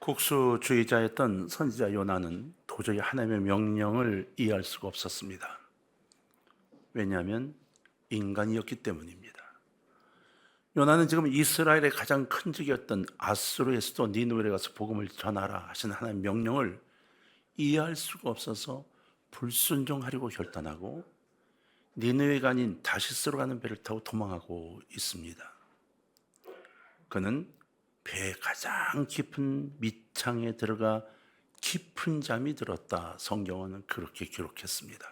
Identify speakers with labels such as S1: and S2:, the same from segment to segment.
S1: 국수주의자였던 선지자 요나는 도저히 하나님의 명령을 이해할 수가 없었습니다. 왜냐하면 인간이었기 때문입니다. 요나는 지금 이스라엘의 가장 큰 적이었던 아수르의 수도 니느웨에 가서 복음을 전하라 하신 하나님의 명령을 이해할 수가 없어서 불순종하려고 결단하고 니느웨가 아닌 다시스로 가는 배를 타고 도망하고 있습니다. 그는 배의 가장 깊은 밑창에 들어가 깊은 잠이 들었다. 성경은 그렇게 기록했습니다.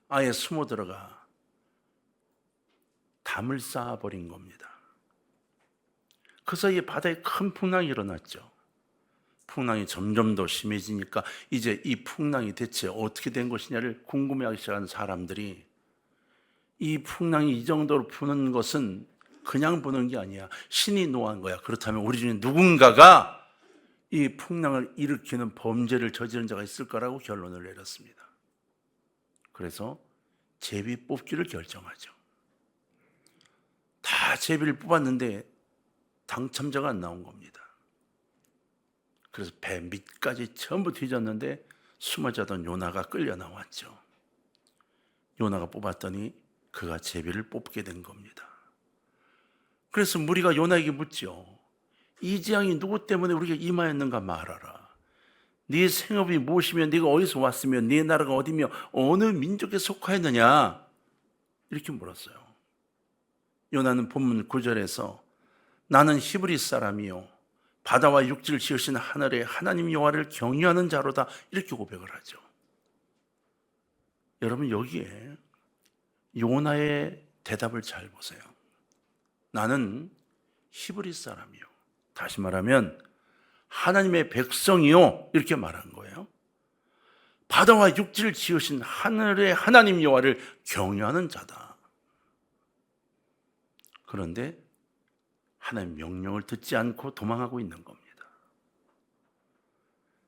S1: 아예 숨어 들어가 담을 쌓아버린 겁니다. 그 사이에 바다에 큰 풍랑이 일어났죠. 풍랑이 점점 더 심해지니까 이제 이 풍랑이 대체 어떻게 된 것이냐를 궁금해하기 시작한 사람들이, 이 풍랑이 이 정도로 부는 것은 그냥 부는 게 아니야, 신이 노한 거야. 그렇다면 우리 중에 누군가가 이 풍랑을 일으키는 범죄를 저지른 자가 있을 거라고 결론을 내렸습니다. 그래서 제비 뽑기를 결정하죠. 다 제비를 뽑았는데 당첨자가 안 나온 겁니다. 그래서 배 밑까지 전부 뒤졌는데 숨어 자던 요나가 끌려 나왔죠. 요나가 뽑았더니 그가 제비를 뽑게 된 겁니다. 그래서 무리가 요나에게 묻죠. 이 재앙이 누구 때문에 우리가 임하였는가 말하라. 네 생업이 무엇이며 네가 어디서 왔으며 네 나라가 어디며 어느 민족에 속하였느냐, 이렇게 물었어요. 요나는 본문 9절에서 나는 히브리 사람이요 바다와 육지를 지으신 하늘의 하나님 여호와를 경유하는 자로다, 이렇게 고백을 하죠. 여러분, 여기에 요나의 대답을 잘 보세요. 나는 히브리 사람이요, 다시 말하면 하나님의 백성이요, 이렇게 말한 거예요. 바다와 육지를 지으신 하늘의 하나님 여호와를 경유하는 자다. 그런데 하나님 명령을 듣지 않고 도망하고 있는 겁니다.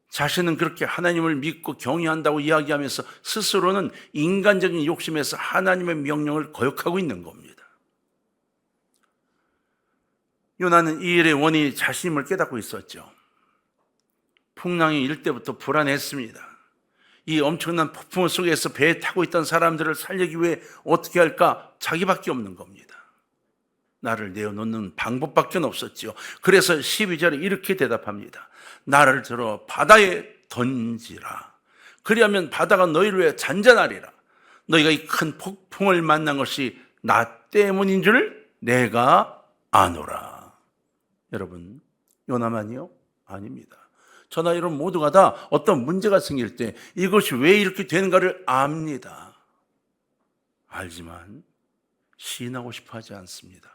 S1: 자신은 그렇게 하나님을 믿고 경외한다고 이야기하면서 스스로는 인간적인 욕심에서 하나님의 명령을 거역하고 있는 겁니다. 요나는 이 일의 원인이 자신임을 깨닫고 있었죠. 풍랑이 일 때부터 불안했습니다. 이 엄청난 폭풍 속에서 배에 타고 있던 사람들을 살리기 위해 어떻게 할까? 자기밖에 없는 겁니다. 나를 내어놓는 방법밖에 없었죠. 그래서 12절에 이렇게 대답합니다. 나를 들어 바다에 던지라. 그리하면 바다가 너희를 위해 잔잔하리라. 너희가 이 큰 폭풍을 만난 것이 나 때문인 줄 내가 아노라. 여러분, 요나만이요? 아닙니다. 저나 여러분 모두가 다 어떤 문제가 생길 때 이것이 왜 이렇게 되는가를 압니다. 알지만 시인하고 싶어 하지 않습니다.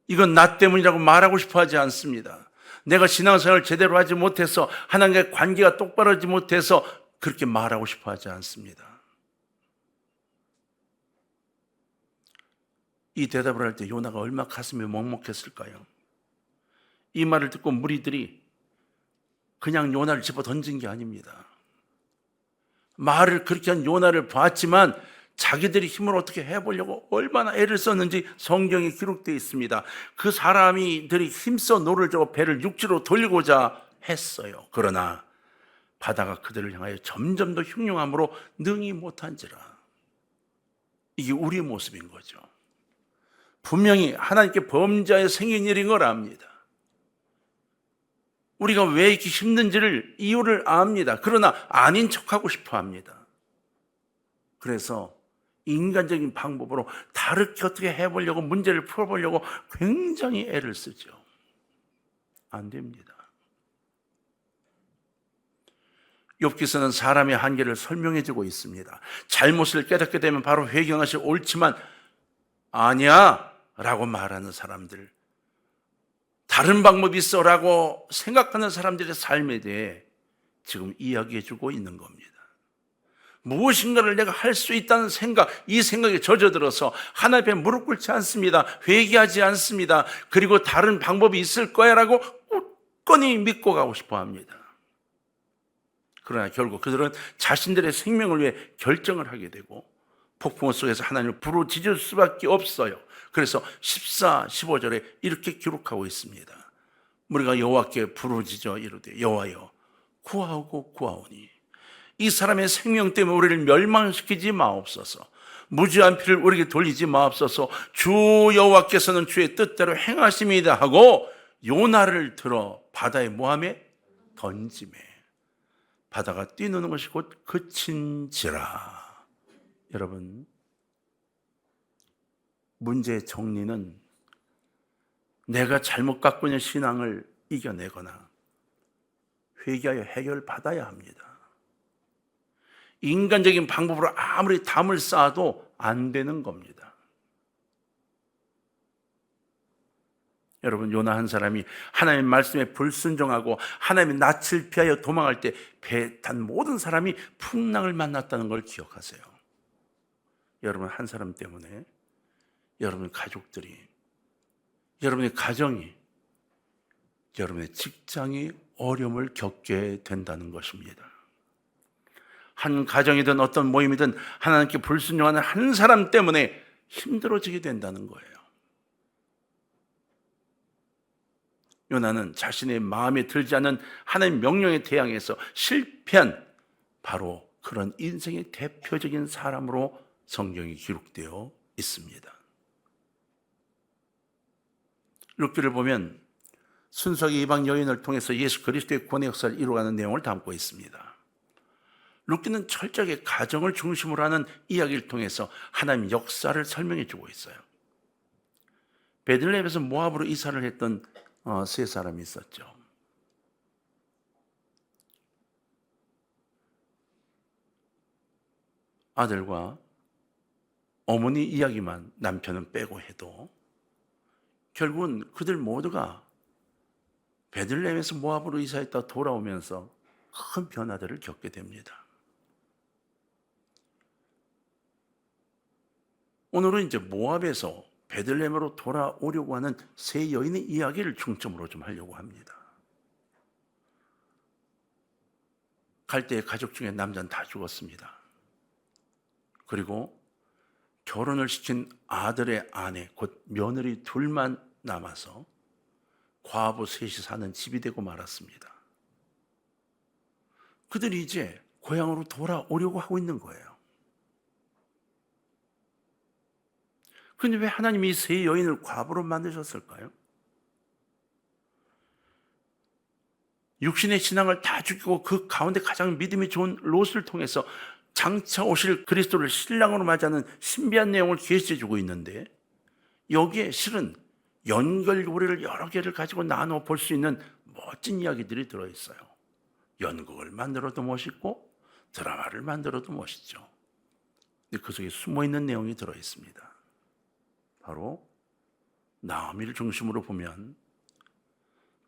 S1: 이건 나 때문이라고 말하고 싶어 하지 않습니다. 내가 신앙생활을 제대로 하지 못해서, 하나님과의 관계가 똑바로 하지 못해서 그렇게 말하고 싶어 하지 않습니다. 이 대답을 할 때 요나가 얼마나 가슴이 먹먹했을까요? 이 말을 듣고 무리들이 그냥 요나를 집어 던진 게 아닙니다. 말을 그렇게 한 요나를 봤지만 자기들이 힘을 어떻게 해보려고 얼마나 애를 썼는지 성경에 기록되어 있습니다. 그 사람들이 힘써 노를 저고 배를 육지로 돌리고자 했어요. 그러나 바다가 그들을 향하여 점점 더 흉흉함으로 능히 못한지라. 이게 우리의 모습인 거죠. 분명히 하나님께 범죄하여 생긴 일인 걸 압니다. 우리가 왜 이렇게 힘든지를, 이유를 압니다. 그러나 아닌 척하고 싶어 합니다. 그래서 인간적인 방법으로 다르게 어떻게 해보려고, 문제를 풀어보려고 굉장히 애를 쓰죠. 안 됩니다. 욥기서는 사람의 한계를 설명해주고 있습니다. 잘못을 깨닫게 되면 바로 회개하시 옳지만 아니야 라고 말하는 사람들, 다른 방법이 있어 라고 생각하는 사람들의 삶에 대해 지금 이야기해주고 있는 겁니다. 무엇인가를 내가 할 수 있다는 생각, 이 생각에 젖어들어서 하나님 앞에 무릎 꿇지 않습니다. 회개하지 않습니다. 그리고 다른 방법이 있을 거야 라고 굳건히 믿고 가고 싶어 합니다. 그러나 결국 그들은 자신들의 생명을 위해 결정을 하게 되고 폭풍 속에서 하나님을 부르짖을 수밖에 없어요. 그래서 14, 15절에 이렇게 기록하고 있습니다. 우리가 여호와께 부르짖어 이르되 여호와여 구하고 구하오니 이 사람의 생명 때문에 우리를 멸망시키지 마옵소서. 무죄한 피를 우리에게 돌리지 마옵소서. 주 여호와께서는 주의 뜻대로 행하심이다 하고 요나를 들어 바다의 모함에 던지매 바다가 뛰노는 것이 곧 그친지라. 여러분, 문제의 정리는 내가 잘못 갖고 있는 신앙을 이겨내거나 회개하여 해결받아야 합니다. 인간적인 방법으로 아무리 담을 쌓아도 안 되는 겁니다. 여러분, 요나 한 사람이 하나님의 말씀에 불순종하고 하나님의 낯을 피하여 도망할 때 배 탄 모든 사람이 풍랑을 만났다는 걸 기억하세요. 여러분, 한 사람 때문에 여러분 가족들이, 여러분의 가정이, 여러분의 직장이 어려움을 겪게 된다는 것입니다. 한 가정이든 어떤 모임이든 하나님께 불순종하는 한 사람 때문에 힘들어지게 된다는 거예요. 요나는 자신의 마음에 들지 않는 하나님의 명령에 대항해서 실패한 바로 그런 인생의 대표적인 사람으로 성경이 기록되어 있습니다. 룻기를 보면 순수하게 이방 여인을 통해서 예수 그리스도의 구원의 역사를 이루어가는 내용을 담고 있습니다. 룻기는 철저하게 가정을 중심으로 하는 이야기를 통해서 하나님의 역사를 설명해 주고 있어요. 베들레헴에서 모압으로 이사를 했던 세 사람이 있었죠. 아들과 어머니 이야기만 남편은 빼고 해도 결국은 그들 모두가 베들레헴에서 모압으로 이사했다 돌아오면서 큰 변화들을 겪게 됩니다. 오늘은 이제 모압에서 베들레헴으로 돌아오려고 하는 세 여인의 이야기를 중점으로 좀 하려고 합니다. 갈 때 가족 중에 남자는 다 죽었습니다. 그리고 결혼을 시킨 아들의 아내, 곧 며느리 둘만 남아서 과부 셋이 사는 집이 되고 말았습니다. 그들이 이제 고향으로 돌아오려고 하고 있는 거예요. 그런데 왜 하나님이 이 세 여인을 과부로 만드셨을까요? 육신의 신앙을 다 죽이고 그 가운데 가장 믿음이 좋은 롯을 통해서 장차 오실 그리스도를 신랑으로 맞이하는 신비한 내용을 계시해 주고 있는데 여기에 실은 연결고리를 여러 개를 가지고 나눠 볼 수 있는 멋진 이야기들이 들어있어요. 연극을 만들어도 멋있고 드라마를 만들어도 멋있죠. 근데 그 속에 숨어있는 내용이 들어있습니다. 바로 나오미를 중심으로 보면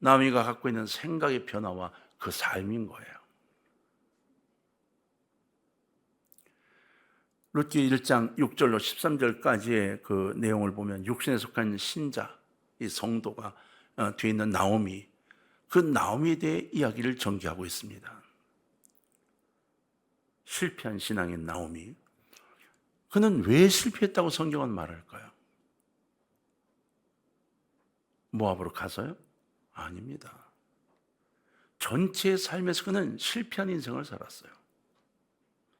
S1: 나오미가 갖고 있는 생각의 변화와 그 삶인 거예요. 룻기 1장 6절로 13절까지의 그 내용을 보면 육신에 속한 신자, 이 성도가 뒤에 있는 나오미, 그 나오미에 대해 이야기를 전개하고 있습니다. 실패한 신앙인 나오미, 그는 왜 실패했다고 성경은 말할까요? 모압으로 가서요? 아닙니다. 전체 삶에서 그는 실패한 인생을 살았어요.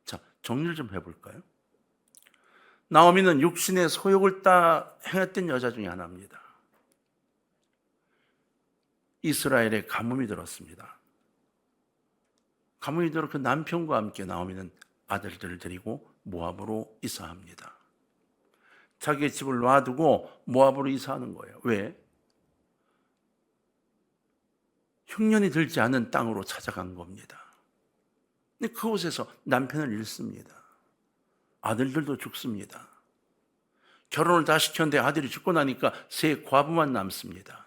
S1: 자, 정리를 좀 해볼까요? 나오미는 육신의 소욕을 따 행했던 여자 중에 하나입니다. 이스라엘에 가뭄이 들었습니다. 가뭄이 들어 그 남편과 함께 나오미는 아들들을 데리고 모압으로 이사합니다. 자기의 집을 놔두고 모압으로 이사하는 거예요. 왜? 흉년이 들지 않은 땅으로 찾아간 겁니다. 근데 그곳에서 남편을 잃습니다. 아들들도 죽습니다. 결혼을 다 시켰는데 아들이 죽고 나니까 새 과부만 남습니다.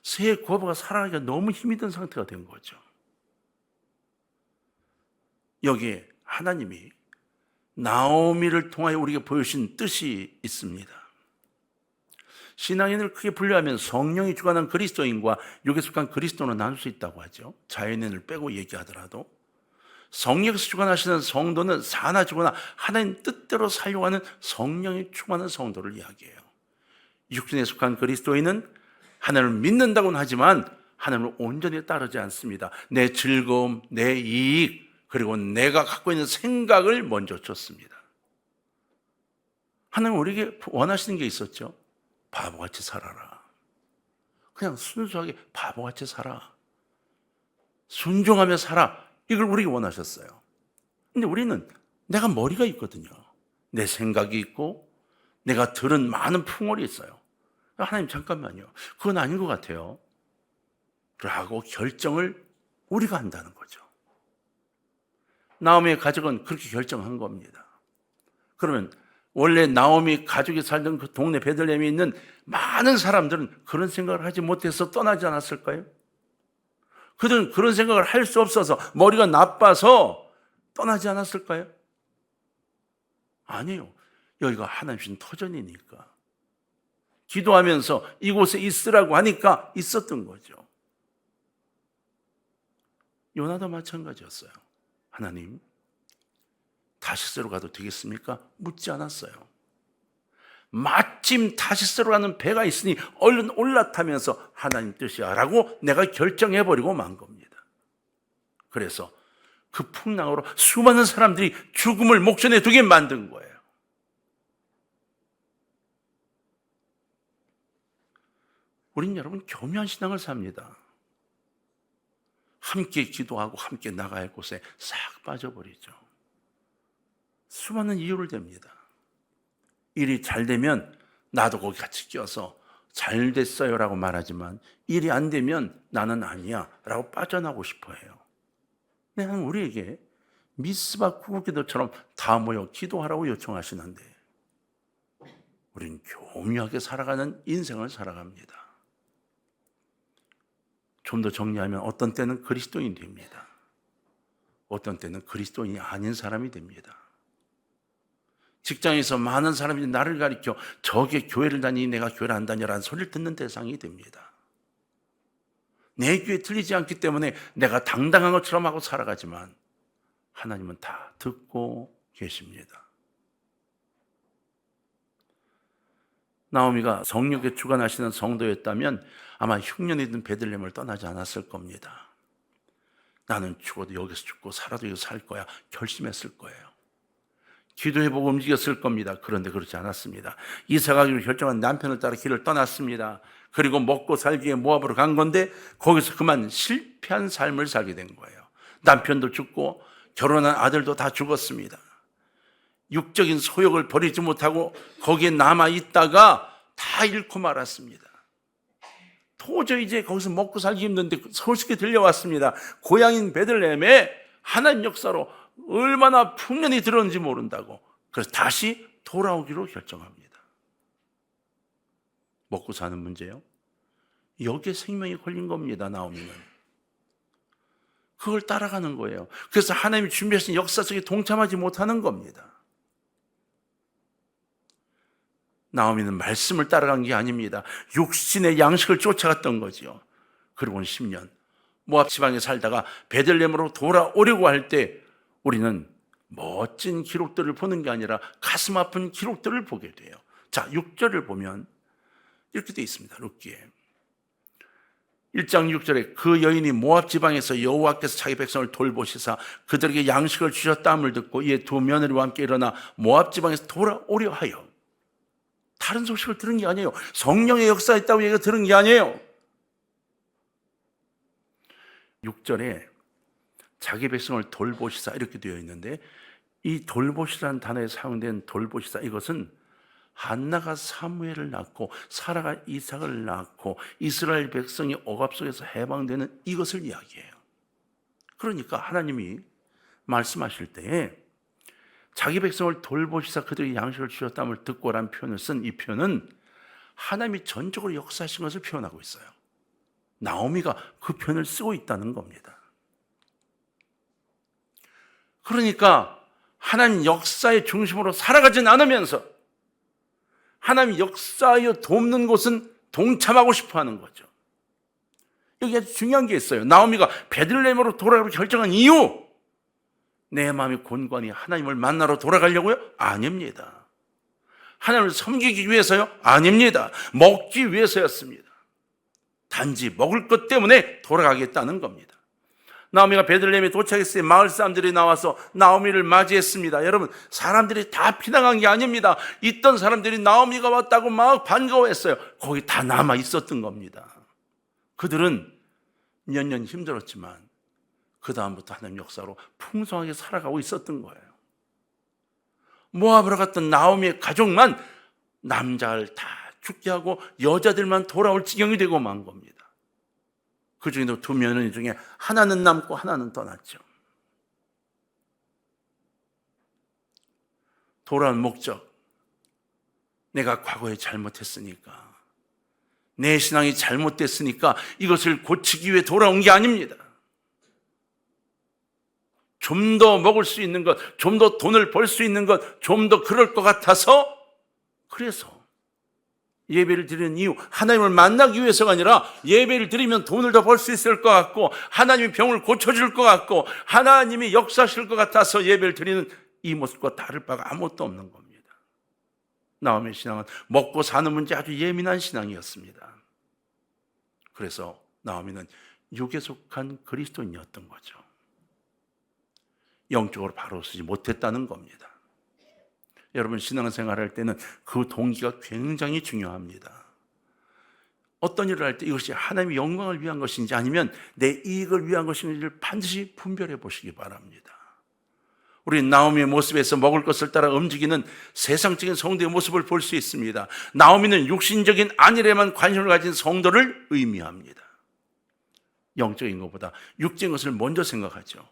S1: 새 과부가 살아가기가 너무 힘이 든 상태가 된 거죠. 여기에 하나님이 나오미를 통하여 우리에게 보여주신 뜻이 있습니다. 신앙인을 크게 분류하면 성령이 주관한 그리스도인과 육에 속한 그리스도는 나눌 수 있다고 하죠. 자연인을 빼고 얘기하더라도 성령에서 주관하시는 성도는 사나 죽거나 하나님 뜻대로 살려고 하는 성령이 충만한 성도를 이야기해요. 육신에 속한 그리스도인은 하나님을 믿는다고는 하지만 하나님을 온전히 따르지 않습니다. 내 즐거움, 내 이익, 그리고 내가 갖고 있는 생각을 먼저 쫓습니다. 하나님 우리에게 원하시는 게 있었죠. 바보같이 살아라. 그냥 순수하게 바보같이 살아. 순종하며 살아. 이걸 우리에게 원하셨어요. 근데 우리는 내가 머리가 있거든요. 내 생각이 있고 내가 들은 많은 풍월이 있어요. 하나님 잠깐만요. 그건 아닌 것 같아요. 라고 결정을 우리가 한다는 거죠. 나오미의 가족은 그렇게 결정한 겁니다. 그러면 원래 나오미 가족이 살던 그 동네 베들레헴에 있는 많은 사람들은 그런 생각을 하지 못해서 떠나지 않았을까요? 그들은 그런 생각을 할 수 없어서 머리가 나빠서 떠나지 않았을까요? 아니에요. 여기가 하나님 주신 터전이니까. 기도하면서 이곳에 있으라고 하니까 있었던 거죠. 요나도 마찬가지였어요. 하나님, 다시스로 가도 되겠습니까? 묻지 않았어요. 마침 다시스로 가는 배가 있으니 얼른 올라타면서 하나님 뜻이야 라고 내가 결정해버리고 만 겁니다. 그래서 그 풍랑으로 수많은 사람들이 죽음을 목전에 두게 만든 거예요. 우린 여러분 교묘한 신앙을 삽니다. 함께 기도하고 함께 나가야 할 곳에 싹 빠져버리죠. 수많은 이유를 댑니다. 일이 잘 되면 나도 거기 같이 껴서 잘 됐어요 라고 말하지만 일이 안 되면 나는 아니야 라고 빠져나오고 싶어 해요. 근데 하나님 우리에게 미스바 구국기도처럼 다 모여 기도하라고 요청하시는데 우린 교묘하게 살아가는 인생을 살아갑니다. 좀 더 정리하면 어떤 때는 그리스도인이 됩니다. 어떤 때는 그리스도인이 아닌 사람이 됩니다. 직장에서 많은 사람들이 나를 가리켜 저게 교회를 다니니 내가 교회를 안 다녀라는 소리를 듣는 대상이 됩니다. 내 귀에 들리지 않기 때문에 내가 당당한 것처럼 하고 살아가지만 하나님은 다 듣고 계십니다. 나오미가 성육에 주관하시는 성도였다면 아마 흉년이든 베들레헴을 떠나지 않았을 겁니다. 나는 죽어도 여기서 죽고 살아도 여기서 살 거야 결심했을 거예요. 기도해보고 움직였을 겁니다. 그런데 그렇지 않았습니다. 이사가기로 결정한 남편을 따라 길을 떠났습니다. 그리고 먹고 살기 위해 모압으로 간 건데 거기서 그만 실패한 삶을 살게 된 거예요. 남편도 죽고 결혼한 아들도 다 죽었습니다. 육적인 소욕을 버리지 못하고 거기에 남아있다가 다 잃고 말았습니다. 도저히 이제 거기서 먹고 살기 힘든데 소식이 들려왔습니다. 고향인 베들레헴에 하나님 역사로 얼마나 풍년이 들었는지 모른다고. 그래서 다시 돌아오기로 결정합니다. 먹고 사는 문제요. 여기에 생명이 걸린 겁니다. 나오미는. 그걸 따라가는 거예요. 그래서 하나님이 준비하신 역사 속에 동참하지 못하는 겁니다. 나오미는 말씀을 따라간 게 아닙니다. 육신의 양식을 쫓아갔던 거죠. 그리고는 10년 모압 지방에 살다가 베들레헴으로 돌아오려고 할 때 우리는 멋진 기록들을 보는 게 아니라 가슴 아픈 기록들을 보게 돼요. 자, 6절을 보면 이렇게 되어 있습니다. 룻기에 1장 6절에 그 여인이 모압 지방에서 여호와께서 자기 백성을 돌보시사 그들에게 양식을 주셨다함을 듣고 이에 두 며느리와 함께 일어나 모압 지방에서 돌아오려 하여. 다른 소식을 들은 게 아니에요. 성령의 역사가 있다고 얘기가 들은 게 아니에요. 6절에 자기 백성을 돌보시사 이렇게 되어 있는데 이 돌보시라는 단어에 사용된 돌보시사 이것은 한나가 사무엘을 낳고 사라가 이삭을 낳고 이스라엘 백성이 억압 속에서 해방되는 이것을 이야기해요. 그러니까 하나님이 말씀하실 때에 자기 백성을 돌보시사 그들에게 양식을 주셨다함을 듣고라는 표현을 쓴 이 표현은 하나님이 전적으로 역사하신 것을 표현하고 있어요. 나오미가 그 표현을 쓰고 있다는 겁니다. 그러니까 하나님 역사의 중심으로 살아가진 않으면서 하나님 역사에 돕는 곳은 동참하고 싶어 하는 거죠. 여기 아주 중요한 게 있어요. 나오미가 베들레헴으로 돌아가기로 결정한 이유, 내 마음이 곤고하니 하나님을 만나러 돌아가려고요? 단지 먹을 것 때문에 돌아가겠다는 겁니다. 나오미가 베들레헴에 도착했을 때 마을 사람들이 나와서 나오미를 맞이했습니다. 여러분, 사람들이 다 피난간 게 아닙니다. 있던 사람들이 나오미가 왔다고 막 반가워했어요. 거기 다 남아 있었던 겁니다. 그들은 몇 년 힘들었지만 그 다음부터 하나님 역사로 풍성하게 살아가고 있었던 거예요. 모압으로 갔던 나오미의 가족만 남자를 다 죽게 하고 여자들만 돌아올 지경이 되고 만 겁니다. 그 중에도 두 며느리 중에 하나는 남고 하나는 떠났죠. 돌아온 목적, 내가 과거에 잘못했으니까, 내 신앙이 잘못됐으니까 이것을 고치기 위해 돌아온 게 아닙니다. 좀 더 먹을 수 있는 것, 좀 더 돈을 벌 수 있는 것, 좀 더 그럴 것 같아서, 그래서 예배를 드리는 이유, 하나님을 만나기 위해서가 아니라 예배를 드리면 돈을 더 벌 수 있을 것 같고 하나님이 병을 고쳐줄 것 같고 하나님이 역사하실 것 같아서 예배를 드리는 이 모습과 다를 바가 아무것도 없는 겁니다. 나오미의 신앙은 먹고 사는 문제 아주 예민한 신앙이었습니다. 그래서 나오미는 육에 속한 그리스도인이었던 거죠. 영적으로 바로 서지 못했다는 겁니다. 여러분, 신앙생활할 때는 그 동기가 굉장히 중요합니다. 어떤 일을 할 때 이것이 하나님의 영광을 위한 것인지 아니면 내 이익을 위한 것인지를 반드시 분별해 보시기 바랍니다. 우리 나오미의 모습에서 먹을 것을 따라 움직이는 세상적인 성도의 모습을 볼 수 있습니다. 나오미는 육신적인 안일에만 관심을 가진 성도를 의미합니다. 영적인 것보다 육적인 것을 먼저 생각하죠.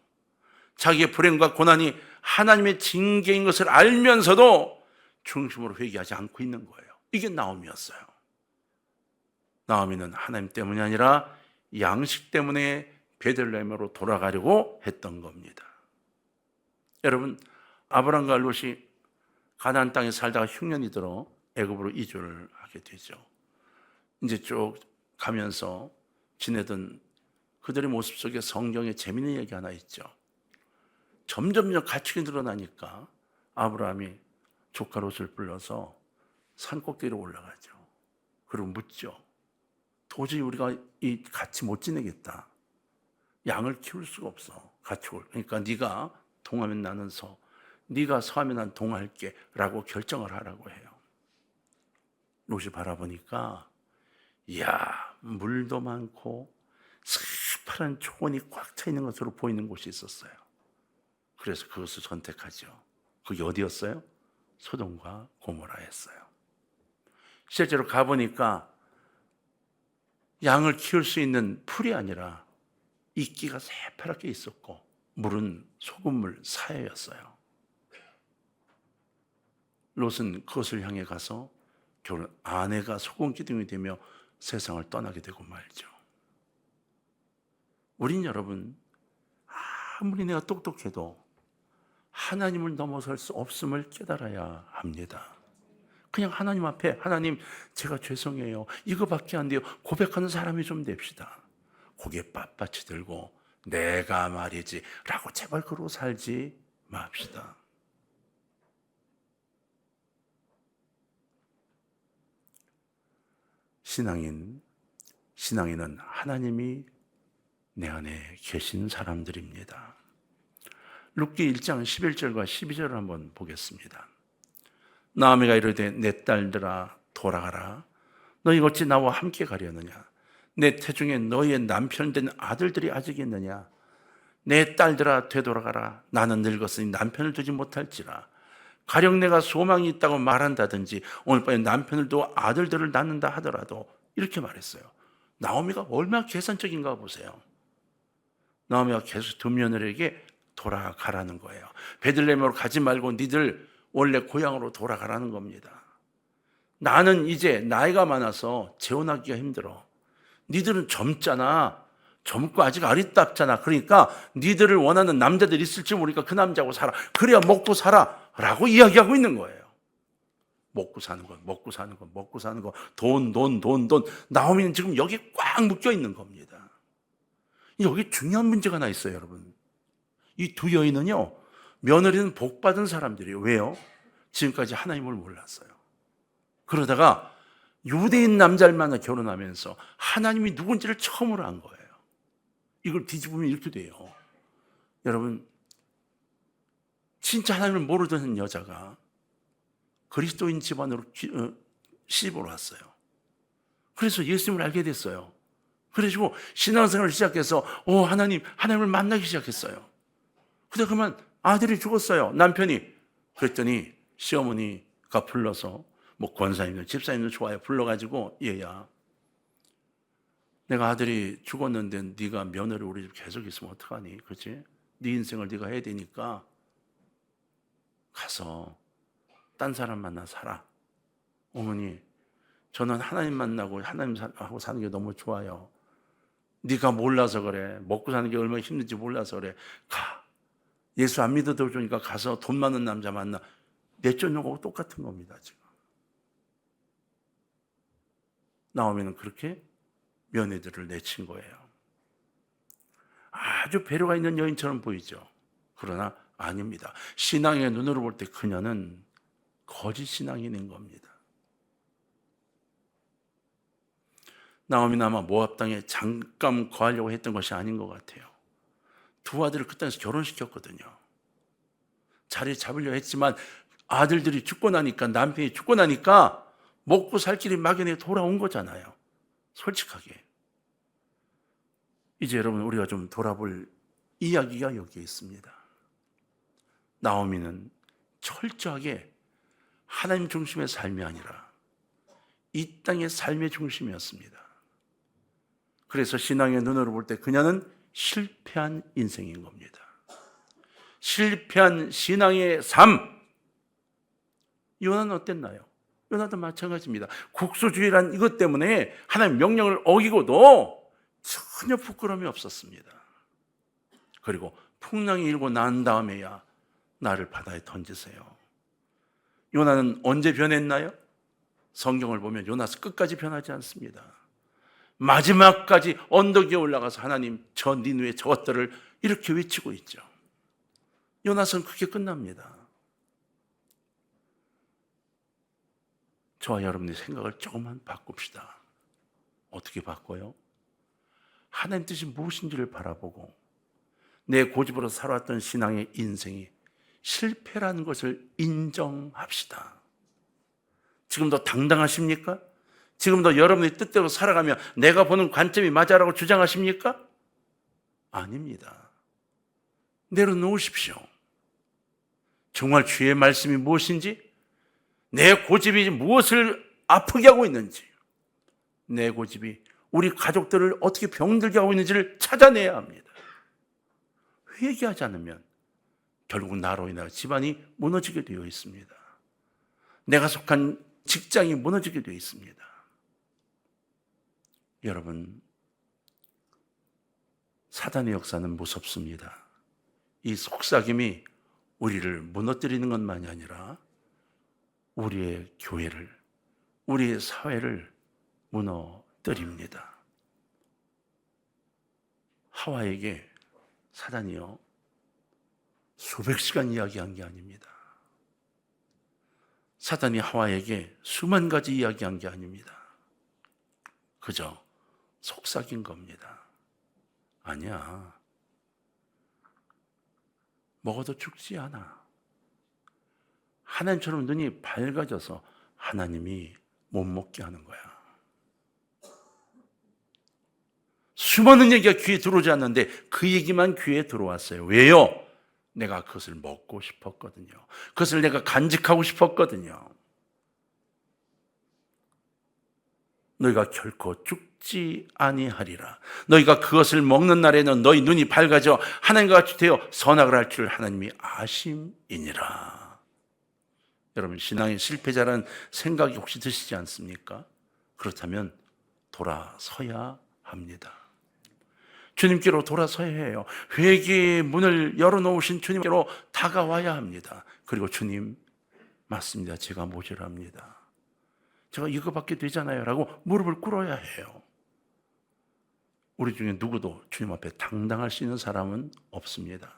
S1: 자기의 불행과 고난이 하나님의 징계인 것을 알면서도 중심으로 회개하지 않고 있는 거예요. 이게 나오미였어요. 나오미는 하나님 때문이 아니라 양식 때문에 베들레헴으로 돌아가려고 했던 겁니다. 여러분, 아브람과 롯이 가나안 땅에 살다가 흉년이 들어 애굽으로 이주를 하게 되죠. 이제 쭉 가면서 지내던 그들의 모습 속에 성경에 재미있는 얘기 하나 있죠. 점점 가축이 늘어나니까 아브라함이 조카 롯을 불러서 산 꼭대기로 올라가죠. 그리고 묻죠. 도저히 우리가 같이 못 지내겠다. 양을 키울 수가 없어, 가축을. 그러니까 네가 동하면 나는 서, 네가 서하면 난 동할게 라고 결정을 하라고 해요. 롯이 바라보니까 이야, 물도 많고 새파란 초원이 꽉 차 있는 것으로 보이는 곳이 있었어요. 그래서 그것을 선택하죠. 그게 어디였어요? 소돔과 고모라였어요. 실제로 가보니까 양을 키울 수 있는 풀이 아니라 이끼가 새파랗게 있었고 물은 소금물 사해였어요. 롯은 그것을 향해 가서 결혼 아내가 소금 기둥이 되며 세상을 떠나게 되고 말죠. 우린 여러분, 아무리 내가 똑똑해도 하나님을 넘어설 수 없음을 깨달아야 합니다. 그냥 하나님 앞에, 하나님 제가 죄송해요, 이거밖에 안 돼요, 고백하는 사람이 좀 됩시다. 고개 빳빳이 들고 내가 말이지 라고 제발 그러고 살지 맙시다. 신앙인은 하나님이 내 안에 계신 사람들입니다. 룻기 1장 11절과 12절을 한번 보겠습니다. 나오미가 이르되 내 딸들아 돌아가라. 너희 어찌 나와 함께 가려느냐? 내 태중에 너희의 남편 된 아들들이 아직 있느냐? 내 딸들아 되돌아가라. 나는 늙었으니 남편을 두지 못할지라. 가령 내가 소망이 있다고 말한다든지 오늘 밤에 남편을 두고 아들들을 낳는다 하더라도, 이렇게 말했어요. 나오미가 얼마나 계산적인가 보세요. 나오미가 계속 두 며느리에게 돌아가라는 거예요. 베들레헴으로 가지 말고 니들 원래 고향으로 돌아가라는 겁니다. 나는 이제 나이가 많아서 재혼하기가 힘들어. 니들은 젊잖아. 젊고 아직 아리답잖아. 그러니까 니들을 원하는 남자들 있을지 모르니까 그 남자하고 살아. 그래야 먹고 살아 라고 이야기하고 있는 거예요. 먹고 사는 것, 먹고 사는 것, 먹고 사는 것, 돈. 나오미는 지금 여기 꽉 묶여 있는 겁니다. 여기 중요한 문제가 하나 있어요, 여러분. 이 두 여인은요, 며느리는 복받은 사람들이에요. 왜요? 지금까지 하나님을 몰랐어요. 그러다가 유대인 남자를 만나 결혼하면서 하나님이 누군지를 처음으로 안 거예요. 이걸 뒤집으면 이렇게 돼요. 여러분, 진짜 하나님을 모르던 여자가 그리스도인 집안으로 시집을 왔어요. 그래서 예수님을 알게 됐어요. 그래가지고 신앙생활을 시작해서 하나님을 만나기 시작했어요. 근데 그만 아들이 죽었어요. 남편이. 그랬더니 시어머니가 불러서 뭐 권사님도 집사님도 좋아요. 불러가지고 얘야, 내가 아들이 죽었는데 네가 며느리 우리 집 계속 있으면 어떡하니? 그렇지? 네 인생을 네가 해야 되니까 가서 딴 사람 만나 살아. 어머니, 저는 하나님 만나고 하나님하고 사는 게 너무 좋아요. 네가 몰라서 그래. 먹고 사는 게 얼마나 힘든지 몰라서 그래. 가. 예수 안 믿어도 좋으니까 가서 돈 많은 남자 만나. 내쫓는 거하고 똑같은 겁니다, 지금. 나오미는 그렇게 며느리들을 내친 거예요. 아주 배려가 있는 여인처럼 보이죠. 그러나 아닙니다. 신앙의 눈으로 볼 때 그녀는 거짓 신앙인인 겁니다. 나오미는 아마 모압 땅에 잠깐 거하려고 했던 것이 아닌 것 같아요. 두 아들을 그 땅에서 결혼시켰거든요. 자리 잡으려 했지만 아들들이 죽고 나니까, 남편이 죽고 나니까 먹고 살 길이 막연히 돌아온 거잖아요. 솔직하게. 이제 여러분, 우리가 좀 돌아볼 이야기가 여기에 있습니다. 나오미는 철저하게 하나님 중심의 삶이 아니라 이 땅의 삶의 중심이었습니다. 그래서 신앙의 눈으로 볼 때 그녀는 실패한 인생인 겁니다. 실패한 신앙의 삶. 요나는 어땠나요? 요나도 마찬가지입니다. 국수주의란 이것 때문에 하나님 명령을 어기고도 전혀 부끄러움이 없었습니다. 그리고 풍랑이 일고 난 다음에야 나를 바다에 던지세요. 요나는 언제 변했나요? 성경을 보면 요나서 끝까지 변하지 않습니다. 마지막까지 언덕 위에 올라가서 하나님, 저 니느웨 저것들을 이렇게 외치고 있죠. 요나서는 그게 끝납니다. 저와 여러분의 생각을 조금만 바꿉시다. 어떻게 바꿔요? 하나님 뜻이 무엇인지를 바라보고 내 고집으로 살아왔던 신앙의 인생이 실패라는 것을 인정합시다. 지금도 당당하십니까? 지금도 여러분의 뜻대로 살아가며 내가 보는 관점이 맞아라고 주장하십니까? 아닙니다. 내려놓으십시오. 정말 주의 말씀이 무엇인지, 내 고집이 무엇을 아프게 하고 있는지, 내 고집이 우리 가족들을 어떻게 병들게 하고 있는지를 찾아내야 합니다. 회개하지 않으면 결국 나로 인하여 집안이 무너지게 되어 있습니다. 내가 속한 직장이 무너지게 되어 있습니다. 여러분, 사단의 역사는 무섭습니다. 이 속삭임이 우리를 무너뜨리는 것만이 아니라 우리의 교회를, 우리의 사회를 무너뜨립니다. 하와에게 사단이요, 수백 시간 이야기한 게 아닙니다. 사단이 하와에게 수만 가지 이야기한 게 아닙니다. 그저 속삭인 겁니다. 아니야, 먹어도 죽지 않아. 하나님처럼 눈이 밝아져서 하나님이 못 먹게 하는 거야. 수많은 얘기가 귀에 들어오지 않는데 그 얘기만 귀에 들어왔어요. 왜요? 내가 그것을 먹고 싶었거든요. 그것을 내가 간직하고 싶었거든요. 너희가 결코 죽지 아니하리라. 너희가 그것을 먹는 날에는 너희 눈이 밝아져 하나님과 같이 되어 선악을 할 줄 하나님이 아심이니라. 여러분, 신앙의 실패자라는 생각이 혹시 드시지 않습니까? 그렇다면 돌아서야 합니다. 주님께로 돌아서야 해요. 회개의 문을 열어놓으신 주님께로 다가와야 합니다. 그리고 주님, 맞습니다. 제가 모자랍니다. 제가 이거밖에 되잖아요 라고 무릎을 꿇어야 해요. 우리 중에 누구도 주님 앞에 당당할 수 있는 사람은 없습니다.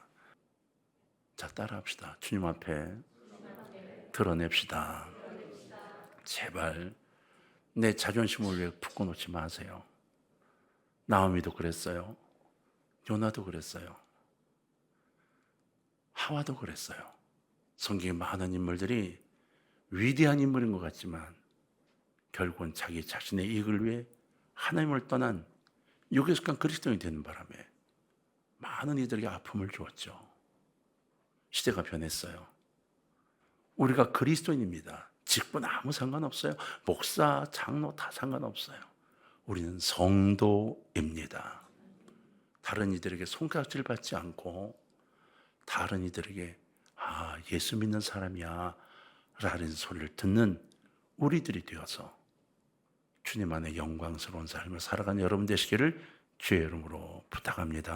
S1: 자, 따라합시다. 주님 앞에 드러냅시다. 제발 내 자존심을 위해 묶어놓지 마세요. 나오미도 그랬어요. 요나도 그랬어요. 하와도 그랬어요. 성경에 많은 인물들이 위대한 인물인 것 같지만 결국은 자기 자신의 이익을 위해 하나님을 떠난 육에 속한 그리스도인이 되는 바람에 많은 이들에게 아픔을 주었죠. 시대가 변했어요. 우리가 그리스도인입니다. 직분 아무 상관없어요. 목사, 장로 다 상관없어요. 우리는 성도입니다. 다른 이들에게 손가락질 받지 않고 다른 이들에게 예수 믿는 사람이야 라는 소리를 듣는 우리들이 되어서 주님 안에 영광스러운 삶을 살아가는 여러분 되시기를 주의 이름으로 부탁합니다.